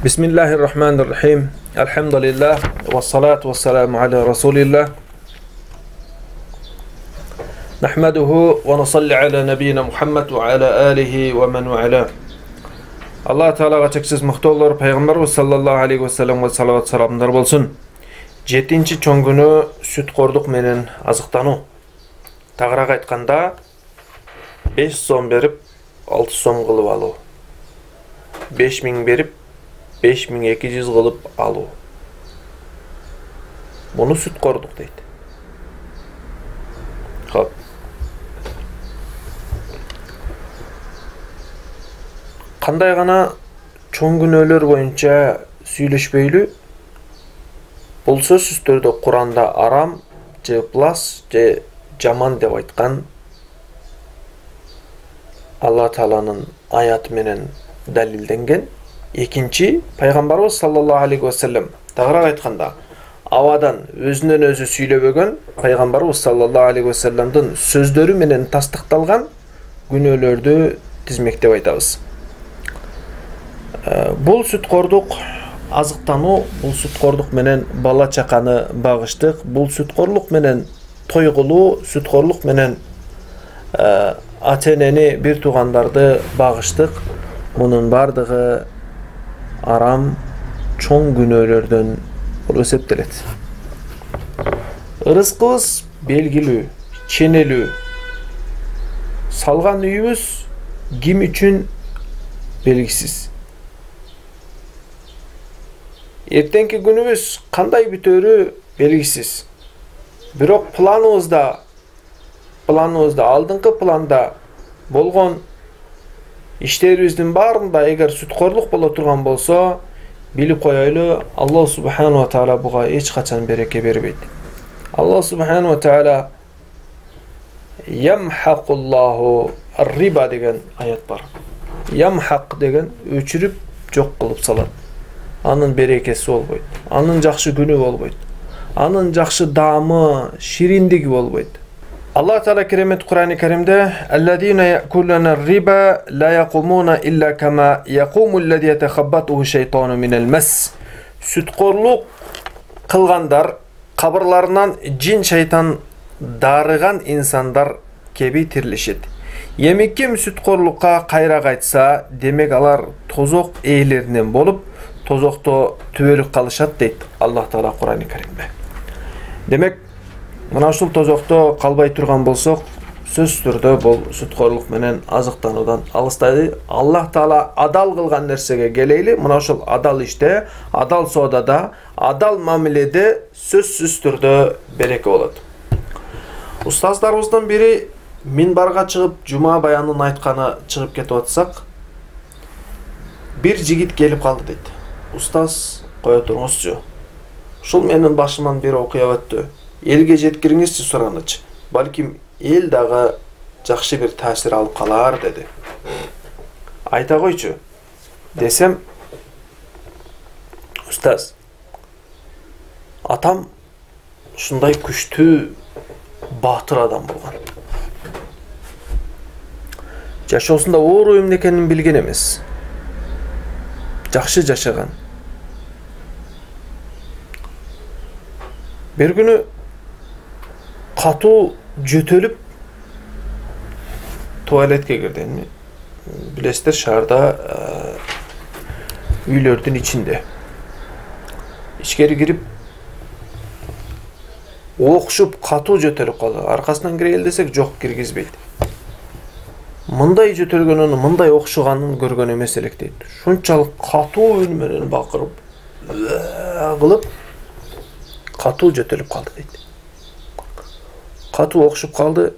Bismillahirrahmanirrahim. Elhamdülillah ve salatu ve selamu ala Resulillah. Nahmaduhu ve nusalli ala nebiyyina Muhammed ve ala alihi ve men ve ala. Allah Teala'ga çeksiz muhtalar Peygamberimiz sallallahu aleyhi ve sellem ve salavat salamlar bolsun. 7-ci çoң günü süt qorduk menen azıqtanu. Tağırak aytkanda 5 so'm berip 6 so'm qılıp alуу. 5000 berip 5200 qılıp alуу. Bunu süt qorduk deydi. Hop. Qanday gana çoң günөлөр boyunca süйлөшпөйлү? Бұл сөзсіз түрде Құранда арам, же плас, же жаман деп айтқан Алла Тааланын аят менен далилденген. Екінші, Пайғамбарыбыз саллаллаху алейхи ва саллям тағырақ айтқанда, ауадан өзінен өзі сүйлөбөгөн Пайғамбарыбыз саллаллаху алейхи ва саллямдын сөздөрү менен тастыкталган күнөөлөрдү тизмектеп айтабыз. Бұл сүткордук азыктануу, бул сүткорлук менен бала чаканы багыштык, бул сүткорлук менен той кылуу, сүткорлук менен ата-энени, бир туугандарды багыштык. Мунун бардыгы арам, чоң күнөөлөрдөн болуп эсептелет. Ырыскыбыз белгилүү, ченелүү. Салган үйүбүз ким үчүн белгисиз. Эртеңки күнүбүз кандай бүтөрү белгисиз. Бирок планыбызда алдыңкы планда болгон иштерибиздин баарында эгер сүткорлук боло турган болсо, билип коелу, Аллах субхану ва таала буга эч качан береке бербейт. Аллах субхану ва таала ямхақуллаху ар-риба деген аят бар. Ямхақ деген өчүрүп жок кылып салат. Анын берекеси болбойт. Анын жакшы күнү болбойт. Анын жакшы даамы, шириндиги болбойт. Аллах Таала керемет Кур'ан-ы Каримде «Аллазина я'кулuna ар-риба ла яқумуна илля кама яқуму аллази ятахаббатуху шайтану минал мас». Сүткорлук кылгандар кабырларынан жин шайтан дарыган инсандар кеби тирилишет. Эми ким сүткорлукка кайра кайтса, демек алар тозок ээлеринен болуп, тозокто түбөлүк калышат дейт Аллах Таала Кур'ан-ы Каримде. Демек, мына ушул тозокто калбай турган болсок, сөзсүз түрдө бул сүткорлук менен азыктануудан алыстайды. Аллах Таала адал кылган нерсеге келейли. Мына ушул адал иште, адал соодада, адал мамиледе сөзсүз түрдө береке болот. Устаздарыбыздан бири минбарга чыгып, жума баянын айтканы чыгып кетип атсак, бир жигит келип калды дейт. Устаз, кое туруңузчу. Ушул менин башыман бир окуя өттү. Элге жеткириңизчи суранычы. Балким эл дагы жакшы бир таасир алып калар деди. Айта койчу десем, устаз, атам ушундай күчтүү баатыр адам болгон. Жашоосунда оор эмне экенин билген эмес. Жакшы жашаган. Бир күнү катуу жөтөлүп туалетке кирди. Билесиздер, шаарда үйлөрдүн ичинде. Ичкери кирип окшуп катуу жөтөлүп калды. Аркасынан кирейин десек, жок, киргизбейт. Мындай жөтөлгөнүн, мындай окшуганын көргөн эмес элек дейт. Шунчалык катуу үн менен бакырып, кылып катуу жөтөлүп калды дейт. Катуу окшуп калды.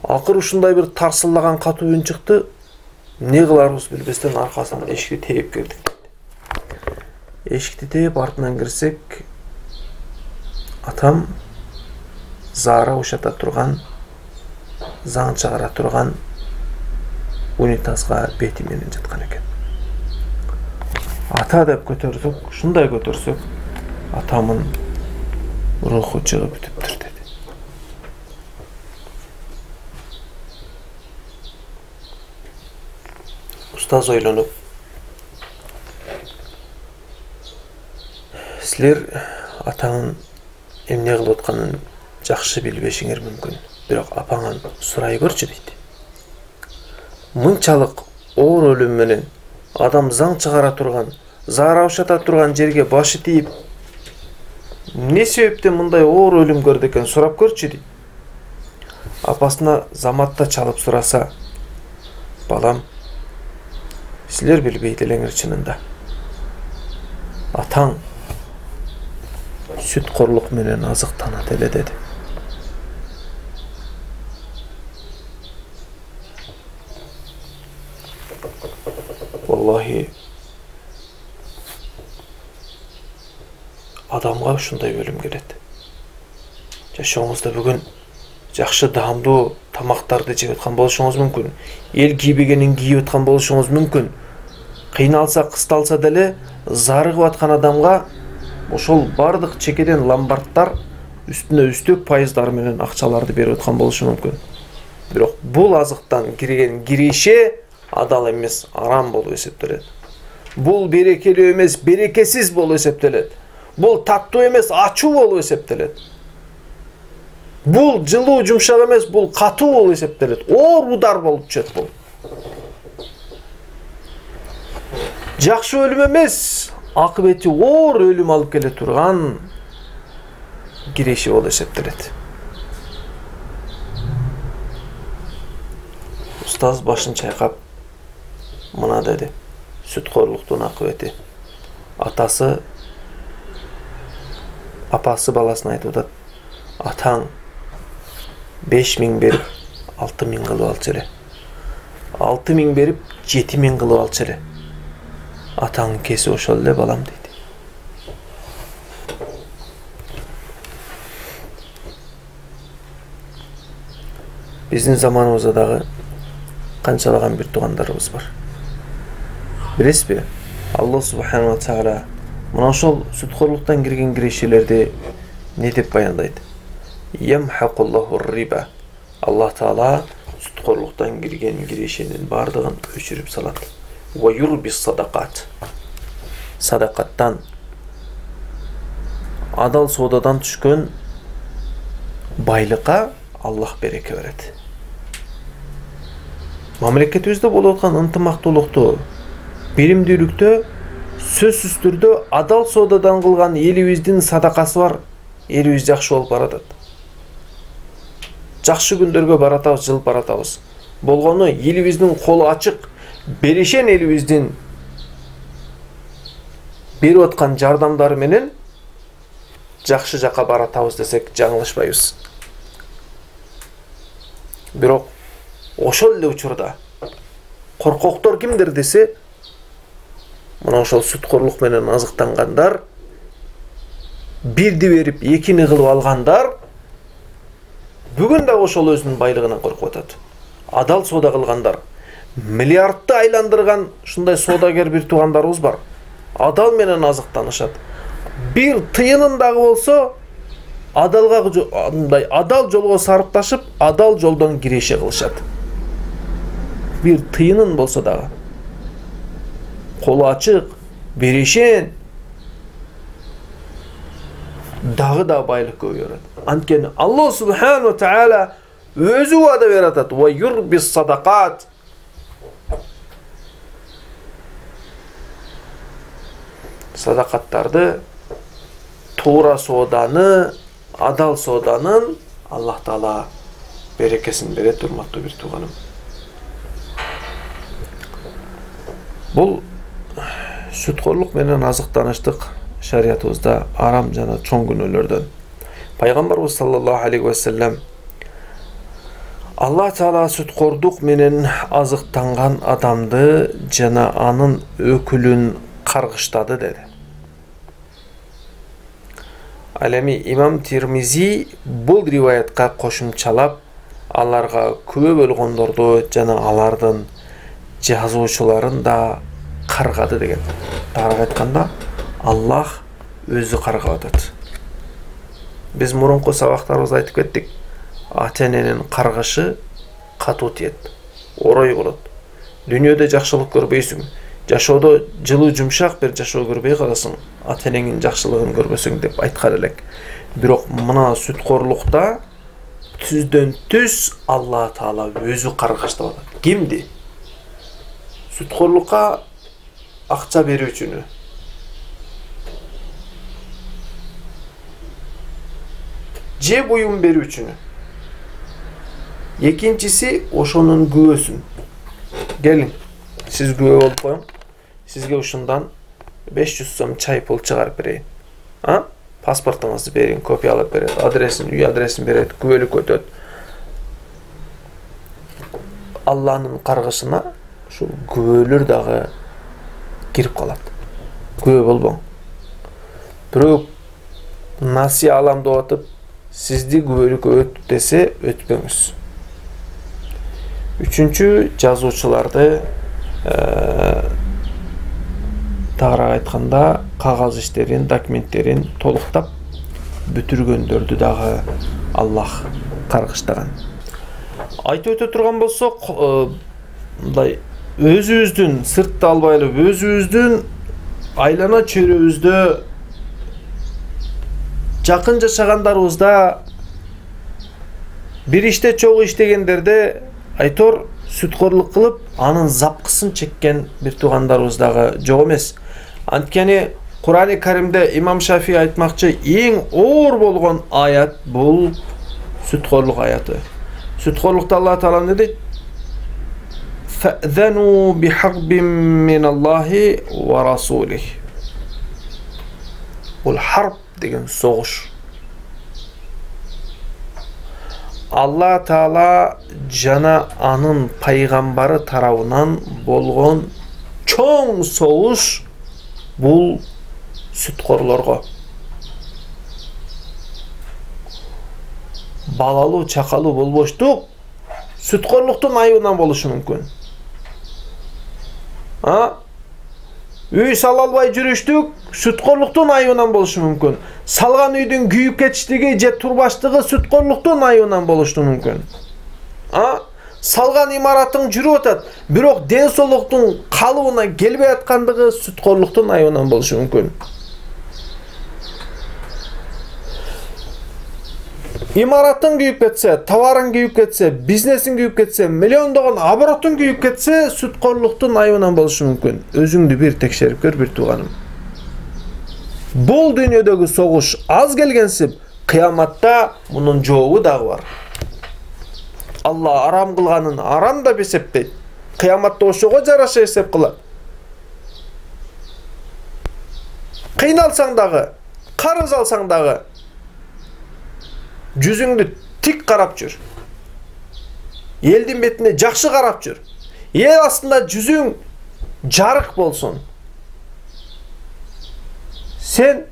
Акыр ушундай бир тарсыллаган катуу үн чыкты. Не кыларыбыз билбестен аркасынан эшикти тээп кирдик. Эшикти тээп артынан кирсек, атам заара ушата турган, заң чыгара турган унитазга бети менен жаткан экен. Ата деп көтөрсөк, ушундай көтөрсөк, атамын руху чыгып бүтүптүр деди. Устаз ойлонуп, Силер атаңын эмне кылып атканын жакшы билбешиңер мүмкүн. Бирок апаңан сурай көрчү дейт. Мынчалык оор өлүм менен адам заң чыгара турган, заар ошата турган жерге башы тийип, эмне себептен мындай оор өлүм көрдү экен сурап көрчү дейт. Апасына заматта чалып сураса, балам, силер билбейт элеңер чынында. Атаң сүткорлук менен азыктанат эле деди. Валлахи, адамга ушундай өлүм келет. Жашооңузда бүгүн жакшы даамдуу тамактарды жеп аткан болушуңуз мүмкүн. Эл кийбегенин кийип аткан болушуңуз мүмкүн. Кыйналса, кысталса деле зарыгып аткан адамга ошол бардык чекеден ломбардтар үстүнө үстөк пайыздар менен акчаларды берип аткан болушу мүмкүн. Бирок бул азыктан кирген киреше адал эмес, арам болуп эсептелет. Бул берекелүү эмес, берекесиз болуп эсептелет. Бул таттуу эмес, ачуу болуп эсептелет. Бул жылуу жумшак эмес, бул катуу болуп эсептелет. Оор удар болуп чыгат бул. Жакшы өлүм эмес, акыбети оор өлүм алып келе турган киреши болуп эсептелет. Устаз башын чайкап мына деди: сүткорлуктун акыбети. Апасы баласына айтып атат: атаң 5000 берип 6000 кылып алчу эле. 6000 берип 7000 кылып алчу эле. Атаң кеси ошол эле балам дейт. Биздин заманыбызда дагы канчалаган бир туугандарыбыз бар. Билесизби? Аллах субхана ва тааля мына ошол сүткорлуктан кирген кирешелерди не деп баяндайт? Ямхақуллаху риба. Аллах таала сүткорлуктан кирген кирешенин бардыгын өчүрүп салат. Ва юрбис садакат. Садакаттан, адал соодадан түшкөн байлыкка Аллах береке берет. Мамлекетибизде болуп аткан ынтымактуулукту, биримдүүлүктө сөзсүз түрдө адал соодадан кылган элибиздин садакасы бар. Элибиз жакшы болуп баратат. Жакшы күндөргө баратабыз, жыл баратабыз. Болгону элибиздин колу ачык, берешен элибиздин берип аткан жардамдары менен жакшы жака баратабыз десек жаңылышпайбыз. Бирок ошол эле учурда коркоктор кимдер десе, мына ошол сүткорлук менен азыктангандар, бирди берип экини кылып алгандар бүгүн да ошол өзүнүн байлыгынан коркуп атат. Адал соода кылгандар, миллиардты айландырган ушундай соодагер бир туугандарыбыз бар. Адал менен азыктанышат. Бир тыйынын дагы болсо адал жолго сарпташып, адал жолдон киреше кылышат. Бир тыйынын болсо дагы колу ачык, берешен, дагы да байлык көбөйөрөт. Анткени Аллах субхана ва тааля өзү вада берип атат: "Ва юрбис садакат". Садакаттарды, туура сооданы, адал сооданын Аллах таала берекесин берет, урматтуу бир тууганым. Бул сүткорлук менен азыктаныштык шариятыбызда арам жана чоң күнөөлөрдөн. Пайгамбарыбыз саллаллаху алейхи ва саллям Аллах таала сүткордук менен азыктанган адамды жана анын өкүлүн каргыштады деди. Ал эми имам Тирмизи бул риваятка кошумчалап, аларга күбө болгондорду жана алардын жазуучуларын да каргады деген. Тарыга айтканда, Аллах өзү каргап атат. Биз мурунку сабактарыбызда айтып кеттик, ата-эненин каргышы катуу тиет, орой болот. Дүйнөдө жакшылык көрбөйсүң, жашоодо жылуу жумшак бир жашоо көрбөй каласың, ата-энеңдин жакшылыгын көрбөсөң деп айткан элек. Бирок мына сүткорлукта түздөн түз Алла Таала өзү каргаштап атат. Кимди? Сүткорлукка акча берүүчүнү. Же буюм берүүчүнү. Экинчиси ошонун күбөсүн. Келин, сиз күбө болуп коюң. Сизге ушундан 500 сом чай пул чыгарып берейин. Паспортуңузду берин, копиялап берет, адресин, үй адресин берет, күбөлүк өтөт. Алланын каргышына ушул күбөлөр дагы кирип калат. Күбө болбоң. Бирок насия алам деп атып, сизди күбөлүк өт десе өтпөңүз. Үчүнчү, жазуучуларды тагыраак айтканда кагаз иштерин, документтерин толуктап бүтүргөндөрдү дагы Аллах каргыштаган. Айтып өтө турган болсок, мындай өзүбүздүн сыртты албай эле өзүбүздүн айлана чөйрөбүздө жакын жашагандарыбызда бир иште чогуу иштегендерде айтор сүткорлук кылып, анын запкысын чеккен бир туугандарыбыз дагы жок эмес. Анткени Кур'ан-ы Каримде Имам Шафии айтмакчы, эң оор болгон аят бул сүткорлук аяты. Сүткорлукта Алла Таала эмне дейт? Фa'зану бихарбин миналлахи ва расулих. Бул харб деген согуш. Алла Таала жана анын пайгамбары тарабынан болгон чоң согуш бул сүткорлорго. Балалуу, чакалуу болбоштук сүткорлуктун айыбынан болушу мүмкүн. Үй сала албай жүрүштүк сүткорлуктун айыбынан болушу мүмкүн. Салган үйдүн күйүп кетиштиги же турбаштыгы сүткорлуктун айыбынан болушу мүмкүн. Салган имаратың жүрүп атат, бирок ден соолуктун калыбына келбей аткандыгы сүткорлуктун айыбынан болушу мүмкүн. Имараттың күйүп кетсе, товарың күйүп кетсе, бизнесин күйүп кетсе, миллиондогон оборотун күйүп кетсе, сүткорлуктун айыбынан болушу мүмкүн. Өзүңдү бир текшерип көр, бир тууганым. Бул дүйнөдөгү согуш аз келгенсип, кыяматта мунун жообу дагы бар. Алла арам кылганын арам деп эсептейт. Кыяматта ошого жараша эсеп кылат. Кыйналсаң дагы, карыз алсаң дагы, жүзүңдү тик карап жүр. Элдин бетине жакшы карап жүр. Эл астында жүзүң жарык болсун. Сен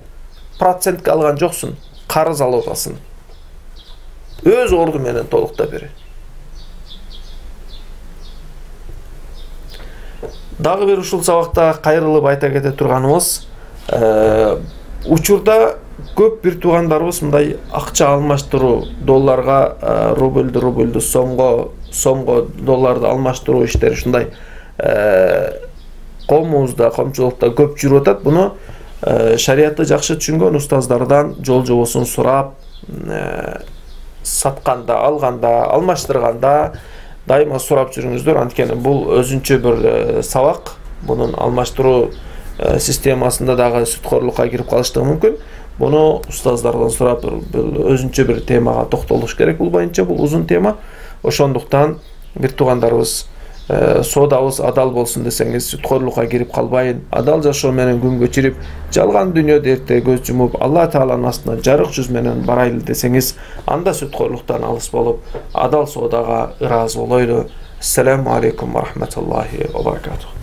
процентке алган жоксуң, карыз алып атасың. Өз орду менен толуктап бер. Дагы бир ушул сабакта кайрылып айта кете турганыбыз, учурда көп бир туугандарыбыз мындай акча алмаштыруу, долларга рубльдү сомго долларды алмаштыруу иштери ушундай коомубузда, коомчулукта көп жүрүп атат. Буну шариятты жакшы түшүнгөн устаздардан жол жобосун сурап, сатканда, алганда, алмаштырганда дайыма сурап жүрүңүздөр. Анткени бул өзүнчө бир сабак. Бунун алмаштыруу системасында дагы сүткорлукка кирип калыштыгы мүмкүн. Буну устаздардан сурап өзүнчө бир темага токтолуш керек. Бул боюнча бул узун тема. Ошондуктан бир туугандарыбыз соодабыз адал болсун десеңиз, сүткорлукка кирип калбайын, адал жашоо менен күн көчүрүп, жалган дүйнөдө эрте көз жумуп, Алла Тааланын астына жарык жүз менен барайлы десеңиз, анда сүткорлуктан алыс болуп, адал соодага ыраазы болойлу. Ассаламу алейкум ва рахматуллахи ва баракатух.